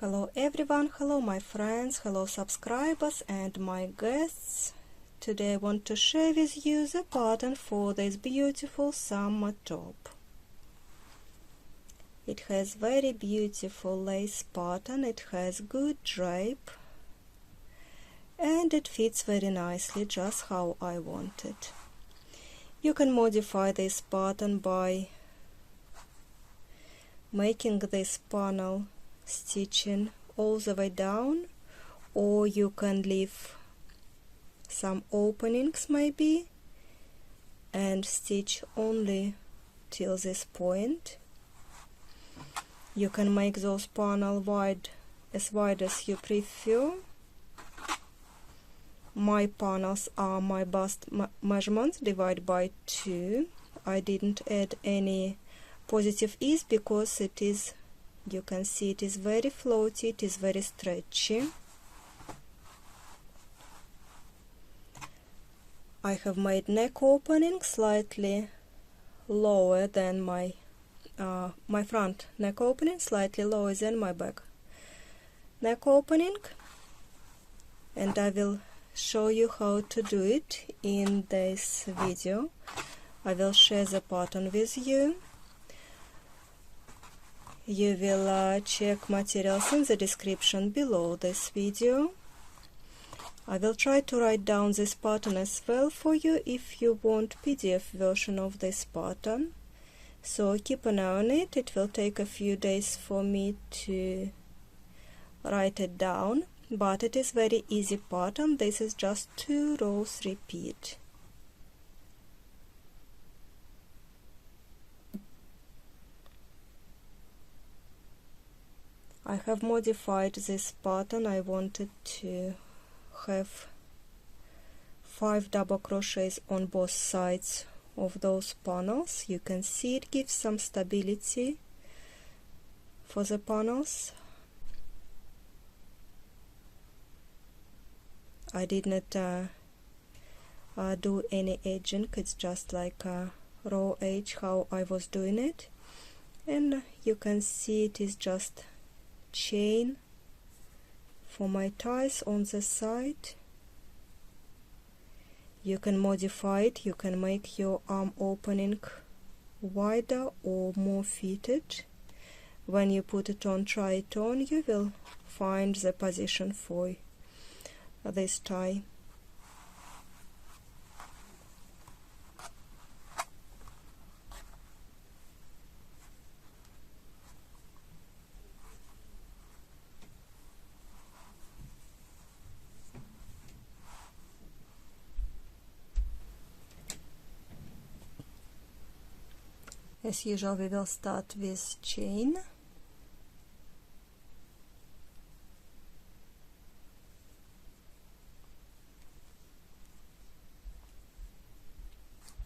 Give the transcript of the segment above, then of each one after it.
Hello everyone, hello my friends, hello subscribers and my guests. Today I want to share with you the pattern for this beautiful summer top. It has very beautiful lace pattern, it has good drape and it fits very nicely just how I want it. You can modify this pattern by making this panel stitching all the way down, or you can leave some openings maybe and stitch only till this point. You can make those panels wide as you prefer. My panels are my bust measurements divided by 2. I didn't add any positive ease because it is, you can see it is very floaty, it is very stretchy. I have made neck opening slightly lower than my front neck opening, slightly lower than my back neck opening, and I will show you how to do it in this video. I will share the pattern with you. You will check materials in the description below this video. I will try to write down this pattern as well for you if you want PDF version of this pattern. So keep an eye on it. It will take a few days for me to write it down, but it is very easy pattern. This is just 2 rows repeat. I have modified this pattern. I wanted to have 5 double crochets on both sides of those panels. You can see it gives some stability for the panels. I did not do any edging, it's just like a raw edge how I was doing it, and you can see it is just chain for my ties on the side. You can modify it, you can make your arm opening wider or more fitted. When you put it on, try it on, you will find the position for this tie. As usual, we will start with chain.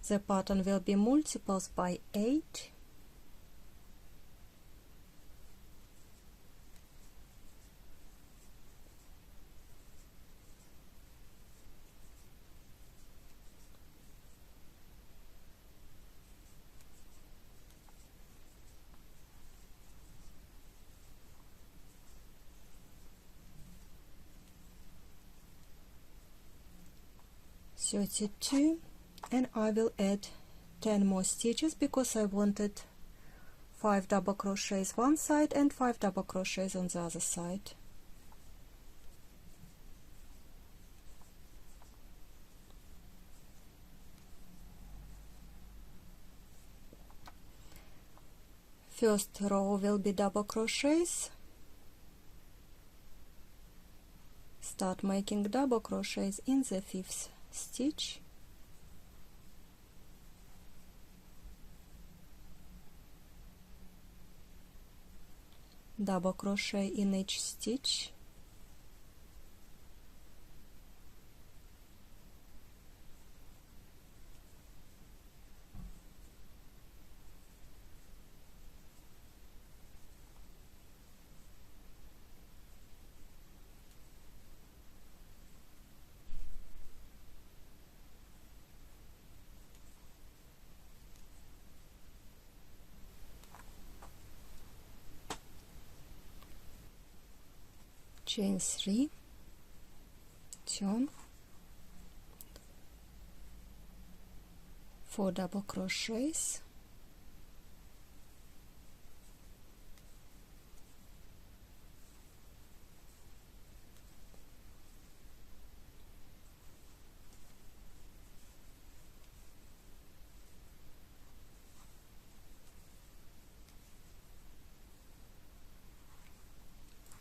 The pattern will be multiples by 8. $32, and I will add 10 more stitches because I wanted 5 double crochets one side and 5 double crochets on the other side. First row will be double crochets. Start making double crochets in the 5th stitch. Double crochet in each stitch. chain 3, turn, 4 double crochets,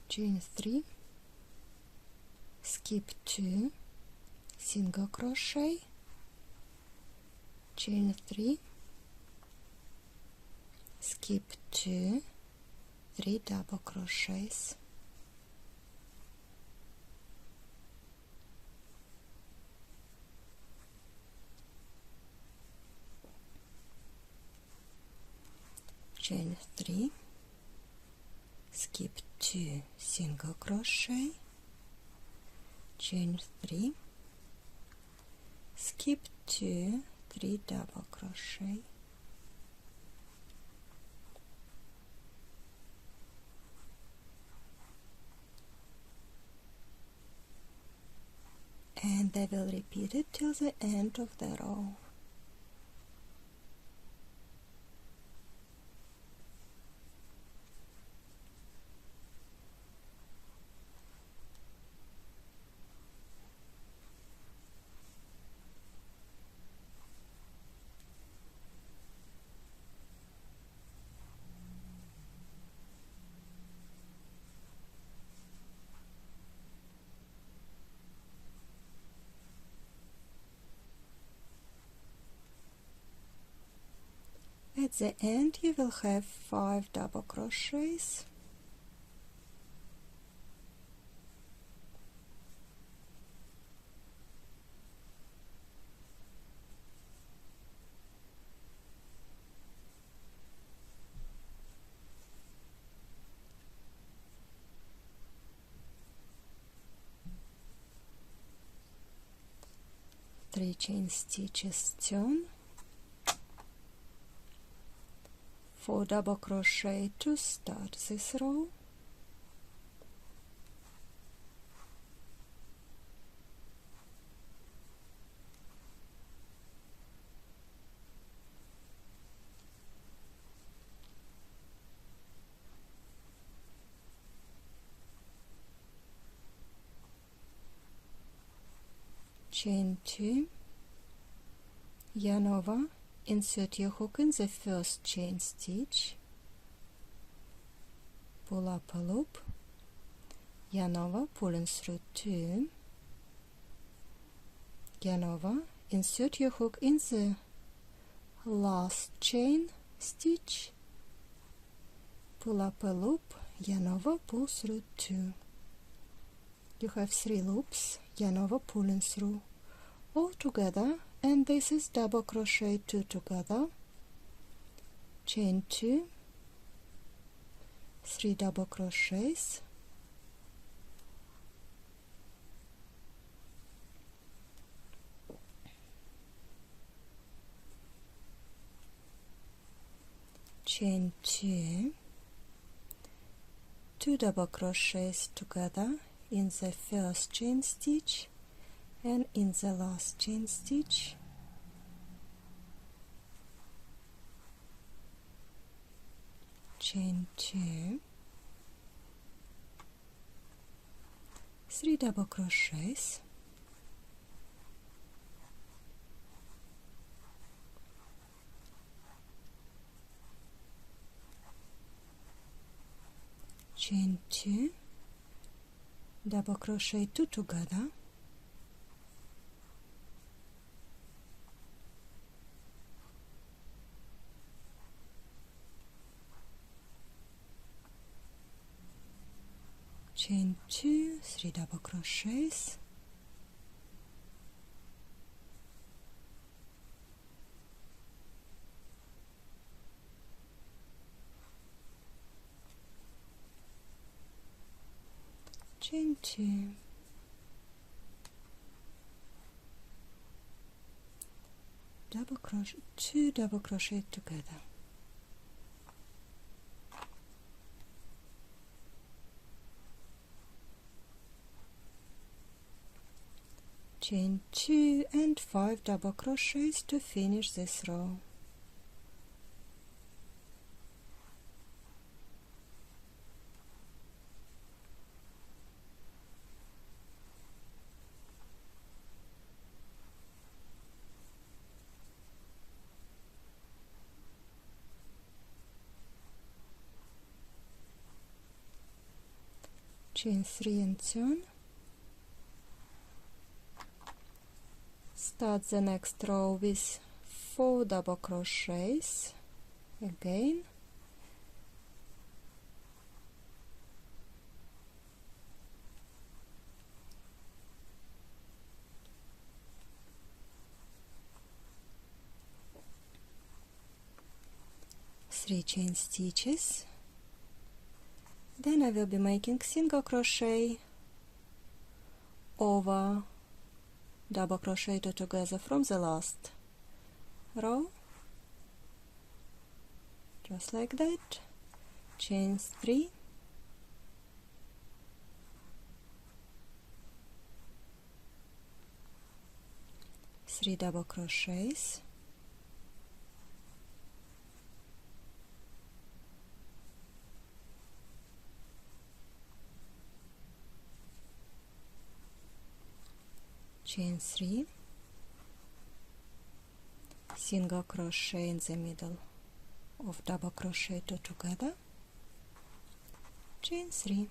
chain 3, skip 2, single crochet, chain 3, skip 2, 3 double crochets, chain 3, skip 2, single crochet, chain 3, skip 2, 3 double crochet, and I will repeat it till the end of the row. At the end you will have 5 double crochets, three chain stitches, turn, 4 double crochet to start this row, chain 2, yarn over, insert your hook in the first chain stitch, pull up a loop, yarn over, pulling through 2, yarn over, insert your hook in the last chain stitch, pull up a loop, yarn over, pull through 2. You have 3 loops, yarn over, pulling through all together, and this is double crochet 2 together, chain 2, 3 double crochets, chain 2, 2 double crochets together in the first chain stitch and in the last chain stitch, chain 2, 3 double crochets, chain 2, double crochet 2 together, chain 2, 3 double crochets, chain 2, double crochet, 2 double crochet together, chain 2 and 5 double crochets to finish this row. Chain 3 and turn. Start the next row with 4 double crochets again, three chain stitches. Then I will be making single crochet over double crochet together from the last row, just like that. Chain 3, three double crochets, chain 3, single crochet in the middle of double crochet two together, chain 3,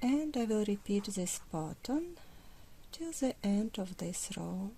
and I will repeat this pattern till the end of this row.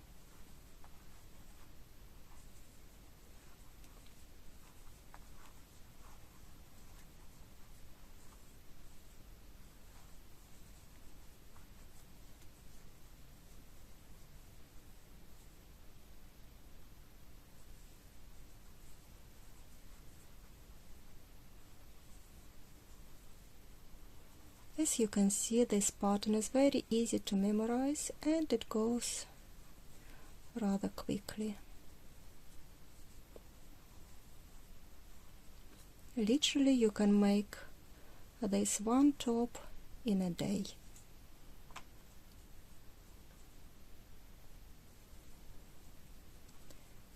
As you can see, this pattern is very easy to memorize and it goes rather quickly. Literally, you can make this one top in a day.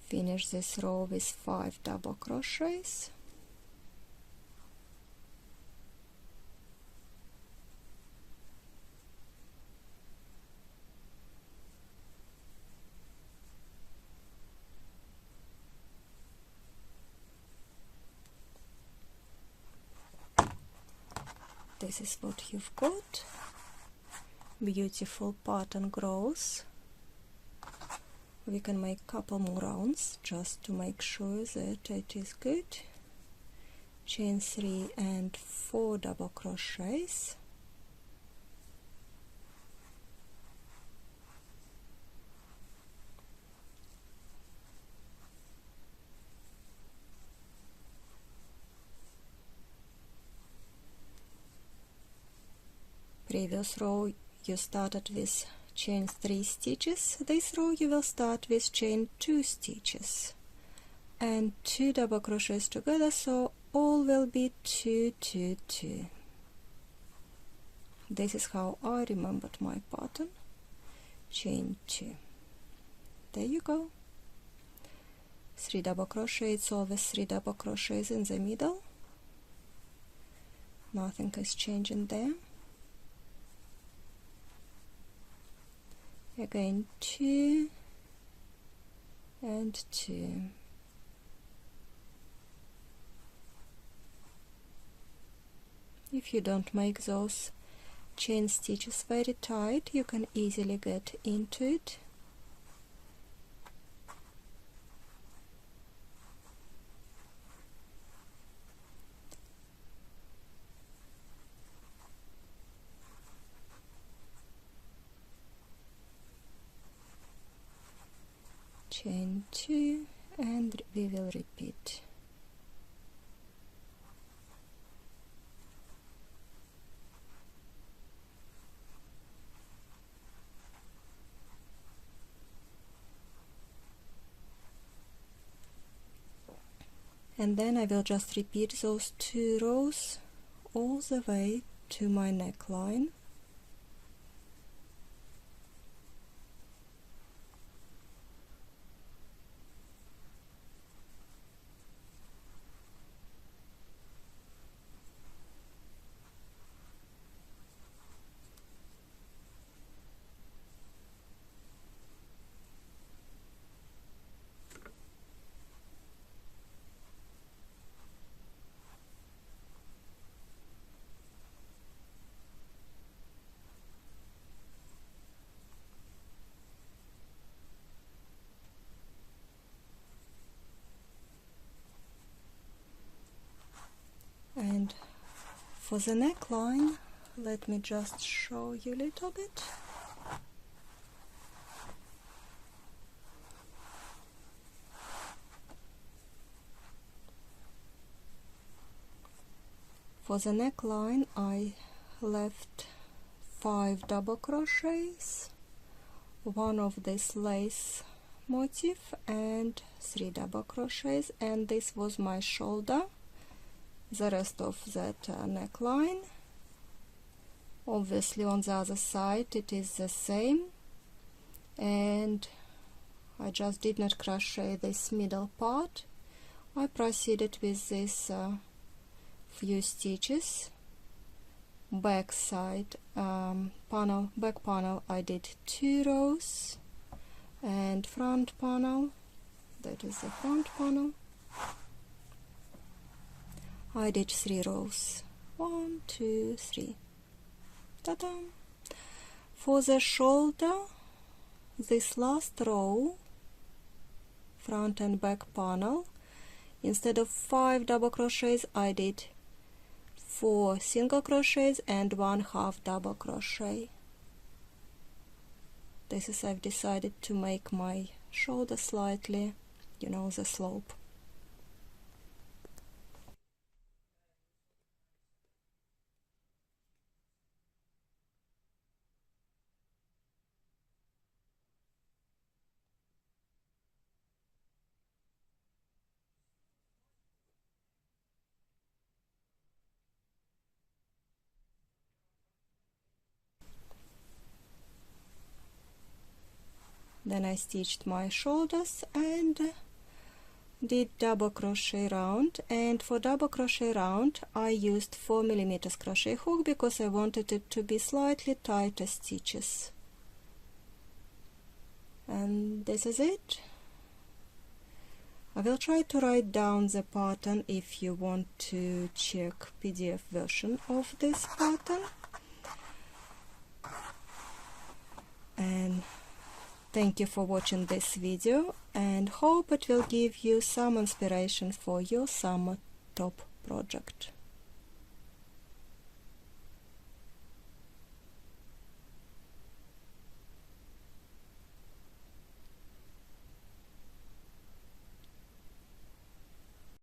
Finish this row with 5 double crochets. This is what you've got. Beautiful pattern grows. We can make a couple more rounds just to make sure that it is good. Chain 3 and 4 double crochets. Previous row you started with chain 3 stitches. This row you will start with chain 2 stitches and 2 double crochets together, so all will be 2, 2, 2. This is how I remembered my pattern. Chain 2. There you go. 3 double crochets, it's always 3 double crochets in the middle. Nothing is changing there. Again 2 and 2. If you don't make those chain stitches very tight, you can easily get into it. Chain 2 and we will repeat. And then I will just repeat those 2 rows all the way to my neckline. And for the neckline, let me just show you a little bit. For the neckline, I left 5 double crochets, one of this lace motif and 3 double crochets, and this was my shoulder. The rest of that neckline, obviously on the other side it is the same, and I just did not crochet this middle part. I proceeded with this few stitches. Back side back panel I did 2 rows, and front panel, that is the front panel, I did 3 rows. 1, 2, 3. Ta-da! For the shoulder, this last row, front and back panel, instead of 5 double crochets, I did 4 single crochets and 1 half double crochet. This is, I've decided to make my shoulder slightly, you know, the slope. Then I stitched my shoulders and did double crochet round, and for double crochet round I used 4mm crochet hook because I wanted it to be slightly tighter stitches. And this is it. I will try to write down the pattern if you want to check PDF version of this pattern. And thank you for watching this video, and hope it will give you some inspiration for your summer top project.